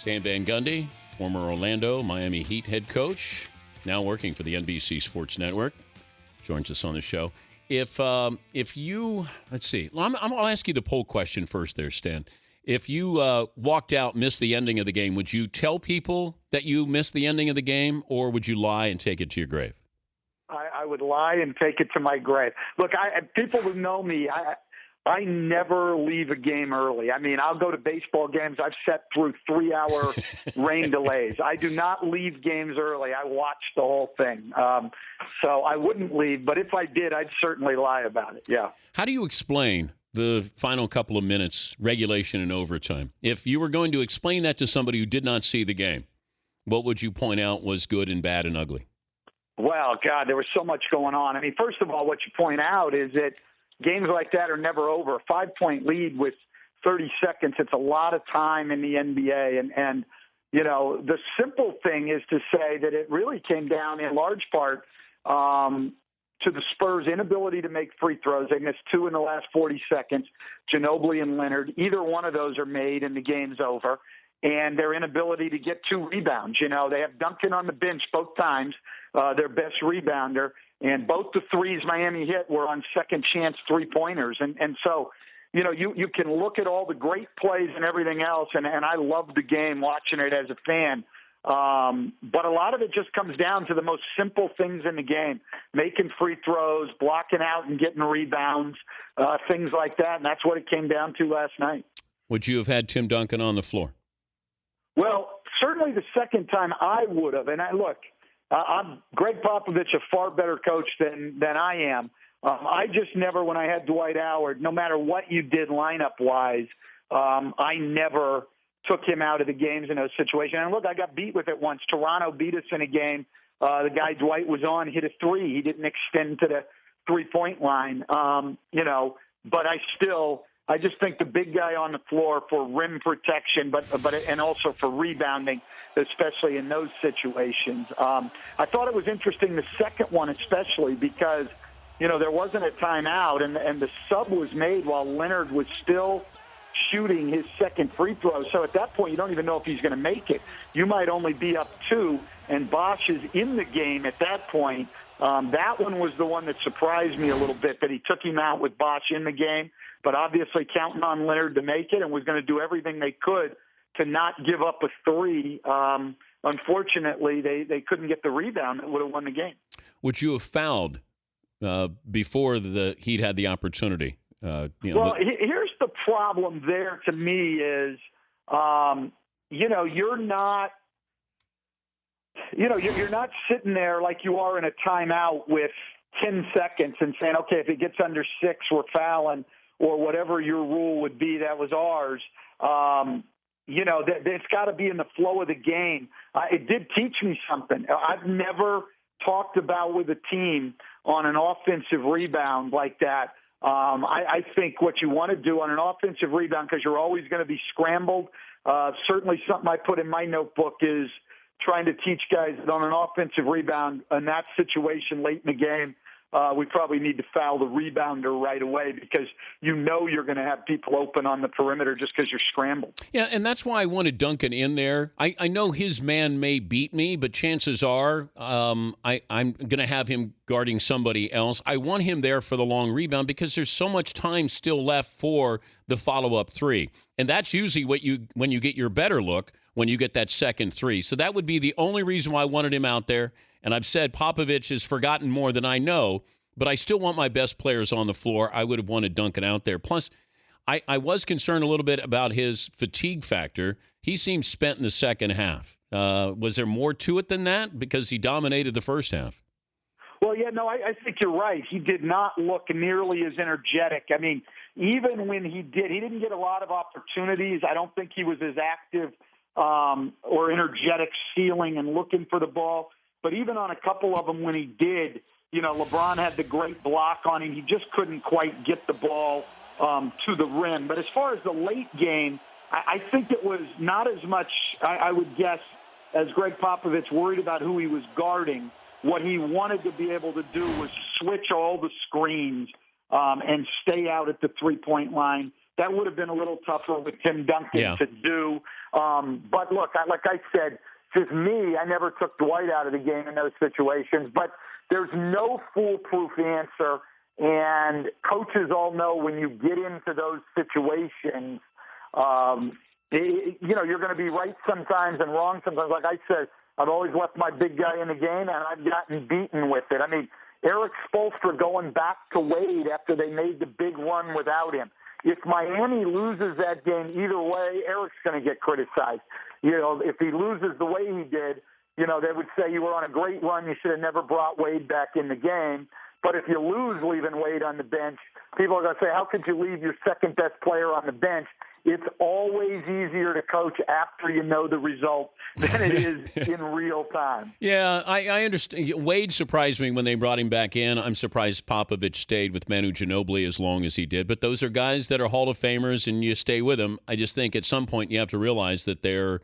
Dan Van Gundy, former Orlando, Miami Heat head coach, now working for the NBC Sports Network, joins us on the show. If you, let's see, I'll ask you the poll question first there, Stan. If you walked out, missed the ending of the game, would you tell people that you missed the ending of the game, or would you lie and take it to your grave? I would lie and take it to my grave. Look, people who know me, I never leave a game early. I mean, I'll go to baseball games. I've sat through 3-hour rain delays. I do not leave games early. I watch the whole thing. So I wouldn't leave, but if I did, I'd certainly lie about it, yeah. How do you explain the final couple of minutes, regulation and overtime? If you were going to explain that to somebody who did not see the game, what would you point out was good and bad and ugly? Well, God, there was so much going on. I mean, first of all, what you point out is that games like that are never over. A 5-point lead with 30 seconds, it's a lot of time in the NBA. And you know, the simple thing is to say that it really came down in large part to the Spurs' inability to make free throws. They missed 2 in the last 40 seconds, Ginobili and Leonard. Either one of those are made and the game's over. And their inability to get 2 rebounds. You know, they have Duncan on the bench both times, their best rebounder. And both the threes Miami hit were on second-chance three-pointers. And so, you know, you can look at all the great plays and everything else, and I love the game watching it as a fan. But a lot of it just comes down to the most simple things in the game, making free throws, blocking out and getting rebounds, things like that. And that's what it came down to last night. Would you have had Tim Duncan on the floor? Well, certainly the second time I would have. And I'm Greg Popovich, a far better coach than I am. I just never, when I had Dwight Howard, no matter what you did lineup-wise, I never took him out of the games in those situations. And look, I got beat with it once. Toronto beat us in a game. The guy Dwight was on hit a three. He didn't extend to the three-point line, you know, but I just think the big guy on the floor for rim protection, but and also for rebounding, especially in those situations. I thought it was interesting, the second one especially, because, you know, there wasn't a timeout, and the sub was made while Leonard was still shooting his second free throw. So at that point, you don't even know if he's going to make it. You might only be up 2, and Bosch is in the game at that point. That one was the one that surprised me a little bit, that he took him out with Bosch in the game, but obviously counting on Leonard to make it, and was going to do everything they could to not give up a 3. Unfortunately, they couldn't get the rebound that would have won the game. Would you have fouled before the Heat had the opportunity? Here's the problem there to me is, you know, you're not sitting there like you are in a timeout with 10 seconds and saying, okay, if it gets under 6, we're fouling, or whatever your rule would be, that was ours. You know, it's got to be in the flow of the game. It did teach me something. I've never talked about with a team on an offensive rebound like that. I think what you want to do on an offensive rebound, because you're always going to be scrambled, certainly something I put in my notebook is trying to teach guys that on an offensive rebound in that situation late in the game, we probably need to foul the rebounder right away, because you know you're going to have people open on the perimeter just because you're scrambled. Yeah, and that's why I wanted Duncan in there. I know his man may beat me, but chances are I'm going to have him guarding somebody else. I want him there for the long rebound because there's so much time still left for the follow-up 3. And that's usually when you get your better look, when you get that second 3. So that would be the only reason why I wanted him out there. And I've said Popovich has forgotten more than I know, but I still want my best players on the floor. I would have wanted Duncan out there. Plus, I was concerned a little bit about his fatigue factor. He seemed spent in the second half. Was there more to it than that? Because he dominated the first half. Well, yeah, no, I think you're right. He did not look nearly as energetic. I mean, even when he didn't get a lot of opportunities. I don't think he was as active or energetic stealing and looking for the ball. But even on a couple of them when he did, you know, LeBron had the great block on him. He just couldn't quite get the ball to the rim. But as far as the late game, I think it was not as much, I would guess, as Greg Popovich worried about who he was guarding. What he wanted to be able to do was switch all the screens and stay out at the three-point line. That would have been a little tougher with Tim Duncan to do. But look, like I said, just me, I never took Dwight out of the game in those situations. But there's no foolproof answer. And coaches all know when you get into those situations, you're going to be right sometimes and wrong sometimes. Like I said, I've always left my big guy in the game, and I've gotten beaten with it. I mean, Eric Spoelstra going back to Wade after they made the big run without him. If Miami loses that game either way, Eric's going to get criticized. If he loses the way he did, they would say you were on a great run. You should have never brought Wade back in the game. But if you lose leaving Wade on the bench, people are going to say, how could you leave your second-best player on the bench? It's always easier to coach after you know the result than it is in real time. Yeah, I understand. Wade surprised me when they brought him back in. I'm surprised Popovich stayed with Manu Ginobili as long as he did. But those are guys that are Hall of Famers, and you stay with them. I just think at some point you have to realize that they're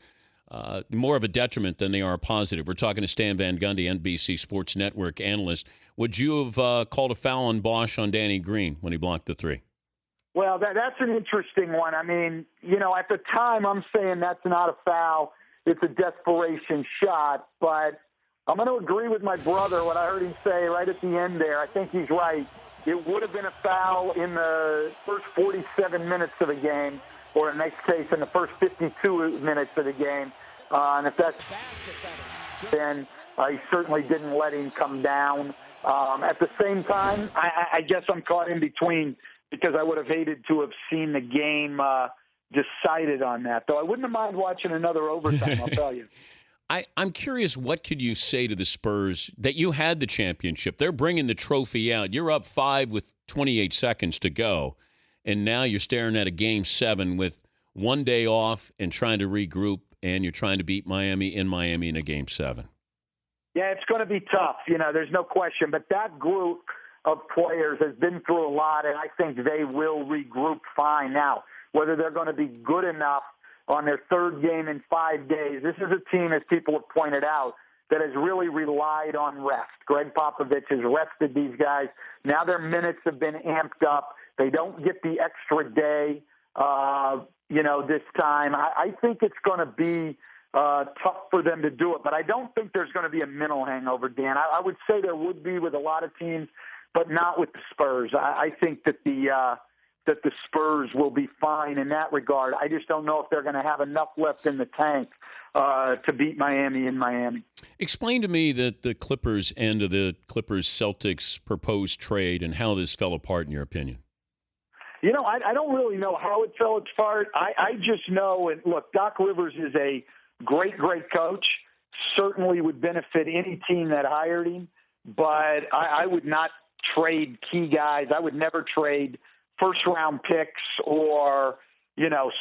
more of a detriment than they are a positive. We're talking to Stan Van Gundy, NBC Sports Network analyst. Would you have called a foul on Bosch on Danny Green when he blocked the three? Well, that's an interesting one. I mean, at the time I'm saying that's not a foul. It's a desperation shot. But I'm going to agree with my brother, what I heard him say right at the end there. I think he's right. It would have been a foul in the first 47 minutes of the game, or in next case, in the first 52 minutes of the game. And if that's then he certainly didn't let him come down. At the same time, I guess I'm caught in between because I would have hated to have seen the game decided on that. Though I wouldn't have mind watching another overtime, I'll tell you. I'm curious, what could you say to the Spurs that you had the championship? They're bringing the trophy out. You're up 5 with 28 seconds to go, and now you're staring at a Game 7 with one day off and trying to regroup, and you're trying to beat Miami in a Game 7. Yeah, it's going to be tough. There's no question. But that group of players has been through a lot, and I think they will regroup fine. Now, whether they're going to be good enough on their third game in 5 days, this is a team, as people have pointed out, that has really relied on rest. Greg Popovich has rested these guys. Now their minutes have been amped up. They don't get the extra day, this time. I think it's going to be tough for them to do it, but I don't think there's going to be a mental hangover, Dan. I would say there would be with a lot of teams, but not with the Spurs. I think that the Spurs will be fine in that regard. I just don't know if they're going to have enough left in the tank to beat Miami in Miami. Explain to me the Clippers end of the Clippers-Celtics proposed trade and how this fell apart in your opinion. I don't really know how it fell apart. I just know, and look, Doc Rivers is a great coach, certainly would benefit any team that hired him, but I would not trade key guys. I would never trade first-round picks or,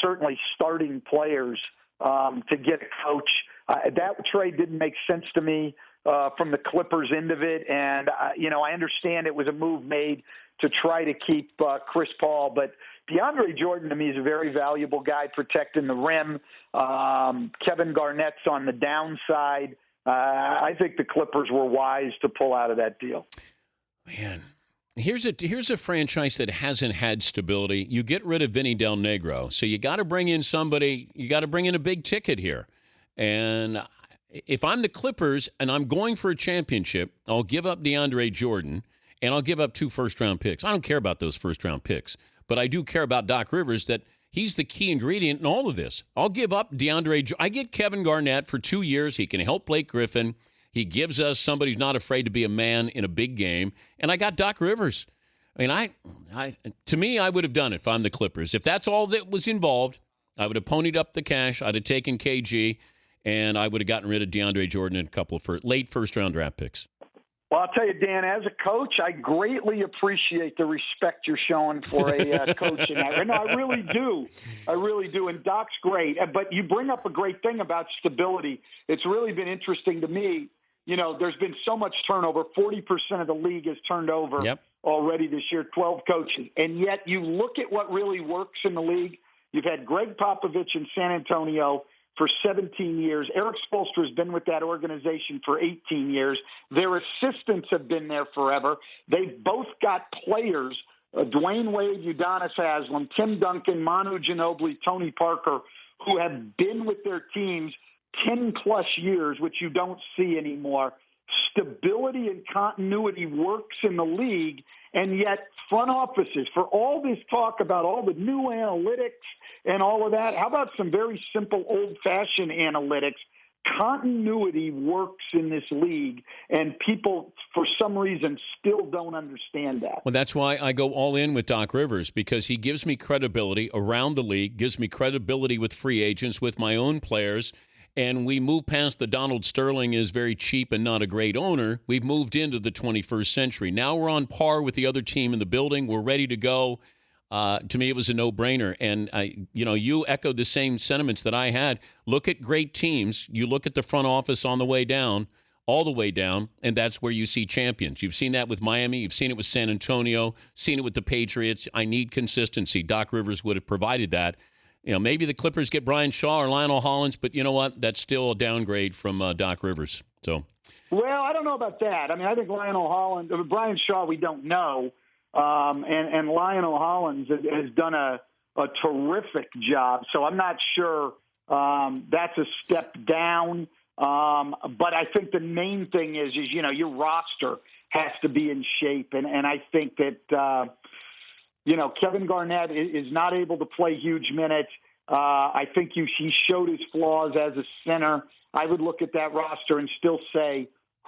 certainly starting players to get a coach. That trade didn't make sense to me from the Clippers end of it, and, I understand it was a move made to try to keep Chris Paul, but DeAndre Jordan, to me, is a very valuable guy protecting the rim. Kevin Garnett's on the downside. I think the Clippers were wise to pull out of that deal. Man, here's a franchise that hasn't had stability. You get rid of Vinny Del Negro, so you got to bring in somebody. You got to bring in a big ticket here. And if I'm the Clippers and I'm going for a championship, I'll give up DeAndre Jordan and I'll give up 2 first-round picks. I don't care about those first-round picks, but I do care about Doc Rivers, that he's the key ingredient in all of this. I'll give up I get Kevin Garnett for 2 years. He can help Blake Griffin. He gives us somebody who's not afraid to be a man in a big game. And I got Doc Rivers. I mean, to me, I would have done it if I'm the Clippers. If that's all that was involved, I would have ponied up the cash. I'd have taken KG, and I would have gotten rid of DeAndre Jordan and a couple of late first-round draft picks. Well, I'll tell you, Dan, as a coach, I greatly appreciate the respect you're showing for a coach. And I really do. I really do. And Doc's great. But you bring up a great thing about stability. It's really been interesting to me. There's been so much turnover. 40% of the league has turned over already this year, 12 coaches. And yet you look at what really works in the league. You've had Greg Popovich in San Antonio for 17 years. Eric Spoelstra has been with that organization for 18 years. Their assistants have been there forever. They've both got players, Dwayne Wade, Udonis Haslem, Tim Duncan, Manu Ginobili, Tony Parker, who have been with their teams 10-plus years, which you don't see anymore. Stability and continuity works in the league, and yet front offices, for all this talk about all the new analytics and all of that, how about some very simple old-fashioned analytics? Continuity works in this league, and people, for some reason, still don't understand that. Well, that's why I go all in with Doc Rivers, because he gives me credibility around the league, gives me credibility with free agents, with my own players, and we move past the Donald Sterling is very cheap and not a great owner. We've moved into the 21st century. Now we're on par with the other team in the building. We're ready to go. To me, it was a no-brainer. And, you echoed the same sentiments that I had. Look at great teams. You look at the front office on the way down, all the way down, and that's where you see champions. You've seen that with Miami. You've seen it with San Antonio, seen it with the Patriots. I need consistency. Doc Rivers would have provided that. Maybe the Clippers get Brian Shaw or Lionel Hollins, but you know what? That's still a downgrade from Doc Rivers. So, well, I don't know about that. I mean, I think Lionel Hollins, Brian Shaw, we don't know. And Lionel Hollins has done a terrific job. So I'm not sure that's a step down. But I think the main thing is your roster has to be in shape. And I think that, Kevin Garnett is not able to play huge minutes. I think he showed his flaws as a center. I would look at that roster and still say,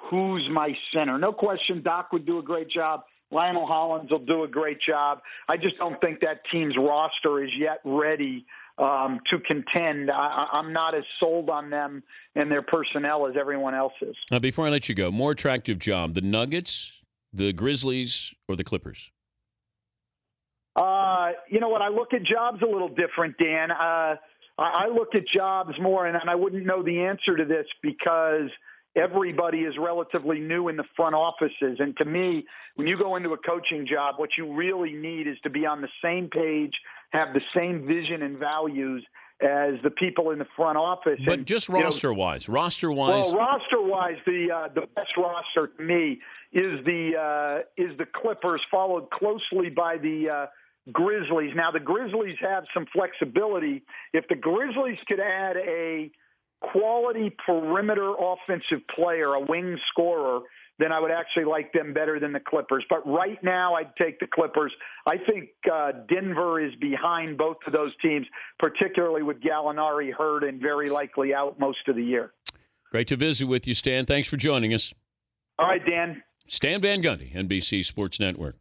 who's my center? No question, Doc would do a great job. Lionel Hollins will do a great job. I just don't think that team's roster is yet ready to contend. I'm not as sold on them and their personnel as everyone else is. Now, before I let you go, more attractive job, the Nuggets, the Grizzlies, or the Clippers? You know what? I look at jobs a little different, Dan. I look at jobs more, and I wouldn't know the answer to this because everybody is relatively new in the front offices. And to me, when you go into a coaching job, what you really need is to be on the same page, have the same vision and values as the people in the front office. But just roster-wise. Well, roster-wise, the best roster to me is the Clippers, followed closely by the Grizzlies. Now, the Grizzlies have some flexibility. If the Grizzlies could add a quality perimeter offensive player, a wing scorer, then I would actually like them better than the Clippers. But right now, I'd take the Clippers. I think Denver is behind both of those teams, particularly with Gallinari hurt and very likely out most of the year. Great to visit with you, Stan. Thanks for joining us. All right, Dan. Stan Van Gundy, NBC Sports Network.